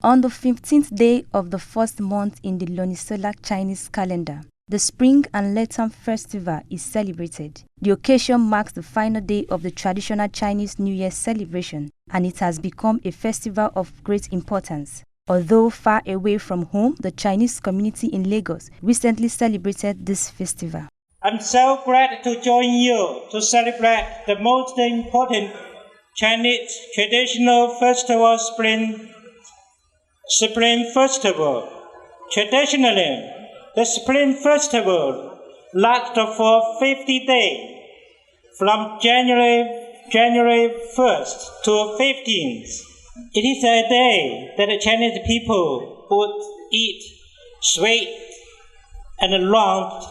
On the 15th day of the first month in the lunisolar Chinese calendar, the Spring and Lantern Festival is celebrated. The occasion marks the final day of the traditional Chinese New Year celebration, and it has become a festival of great importance. Although far away from home, the Chinese community in Lagos recently celebrated this festival. I'm so glad to join you to celebrate the most important Chinese traditional festival, Spring Festival. Traditionally, the Spring Festival lasts for 50 days, from January 1st to 15th. It is a day that the Chinese people would eat sweet and round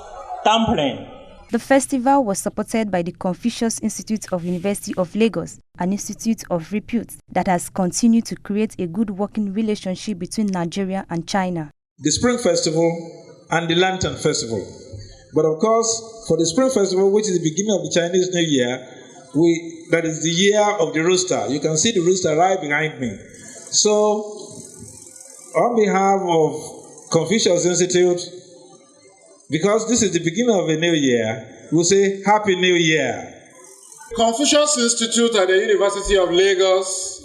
dumpling. The festival was supported by the Confucius Institute of University of Lagos, an institute of repute that has continued to create a good working relationship between Nigeria and China. The Spring Festival and the Lantern Festival. But of course, for the Spring Festival, which is the beginning of the Chinese New Year, that is the year of the rooster. You can see the rooster right behind me. So, on behalf of Confucius Institute, because this is the beginning of a new year, we'll say Happy New Year. Confucius Institute at the University of Lagos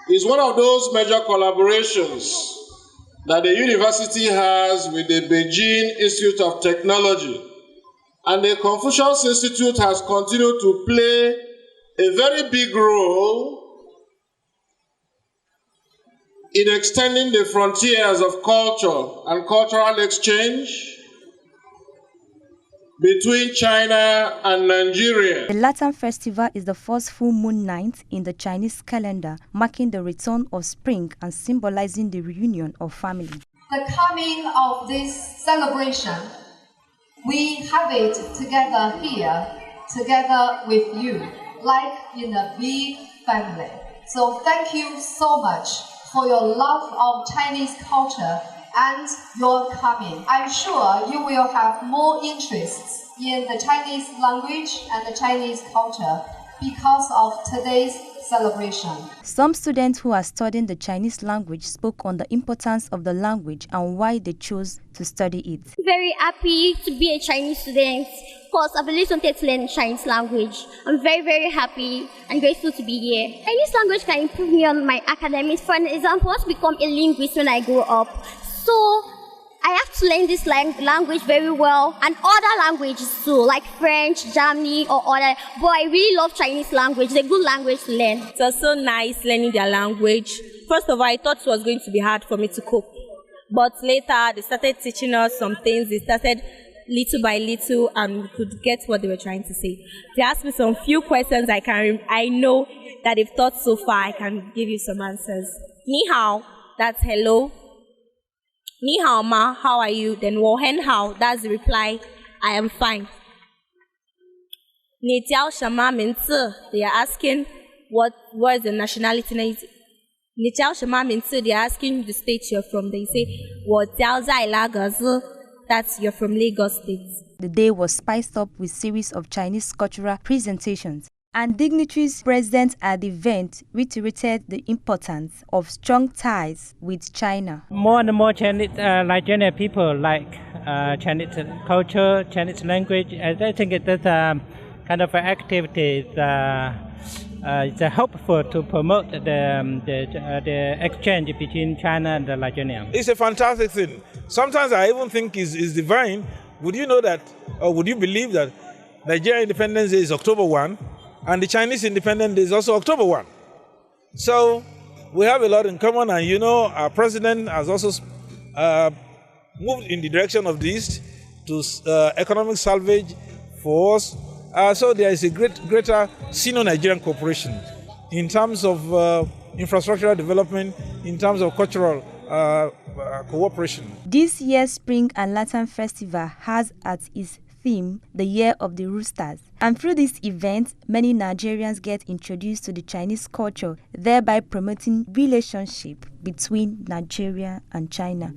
is one of those major collaborations that the university has with the Beijing Institute of Technology. And the Confucius Institute has continued to play a very big role in extending the frontiers of culture and cultural exchange between China and Nigeria. The Lantern Festival is the first full moon night in the Chinese calendar, marking the return of spring and symbolizing the reunion of family. The coming of this celebration, we have it together here, together with you, like in a big family. So thank you so much for your love of Chinese culture and your coming. I'm sure you will have more interests in the Chinese language and the Chinese culture because of today's celebration. Some students who are studying the Chinese language spoke on the importance of the language and why they chose to study it. Very happy to be a Chinese student because I've always wanted to learn Chinese language. I'm very, very happy and grateful to be here. Chinese language can improve me on my academics. For an example, I want to become a linguist when I grow up. So I have to learn this language very well and other languages too, like French, Germany or other. But I really love Chinese language. It's a good language to learn. It was so nice learning their language. First of all, I thought it was going to be hard for me to cope. But later, they started teaching us some things. They started little by little and we could get what they were trying to say. They asked me some few questions I know that they've taught so far. I can give you some answers. Ni hao, that's hello. Ni hao ma, how are you? Then wo hen hao, that's the reply, I am fine. Ni jiao shema minzi, they are asking what is the nationality. Ni jiao shema minzi, they are asking the state you're from. They say, wo jiao zai Lagos, that's you're from Lagos State. The day was spiced up with a series of Chinese cultural presentations, and dignitaries present at the event reiterated the importance of strong ties with China. More and more Chinese, Nigerian people like Chinese culture, Chinese language. I think it is kind of an activity it's helpful to promote the exchange between China and Nigeria. It's a fantastic thing. Sometimes I even think it's divine. Would you know that, or would you believe that Nigeria Independence Day is October 1, and the Chinese Independence Day is also October 1? So we have a lot in common, and you know, our president has also moved in the direction of the East to economic salvage for us. So there is a greater Sino-Nigerian cooperation in terms of infrastructural development, in terms of cultural cooperation. This year's Spring and Lantern Festival has as its theme the Year of the Roosters. And through this event, many Nigerians get introduced to the Chinese culture, thereby promoting relationship between Nigeria and China.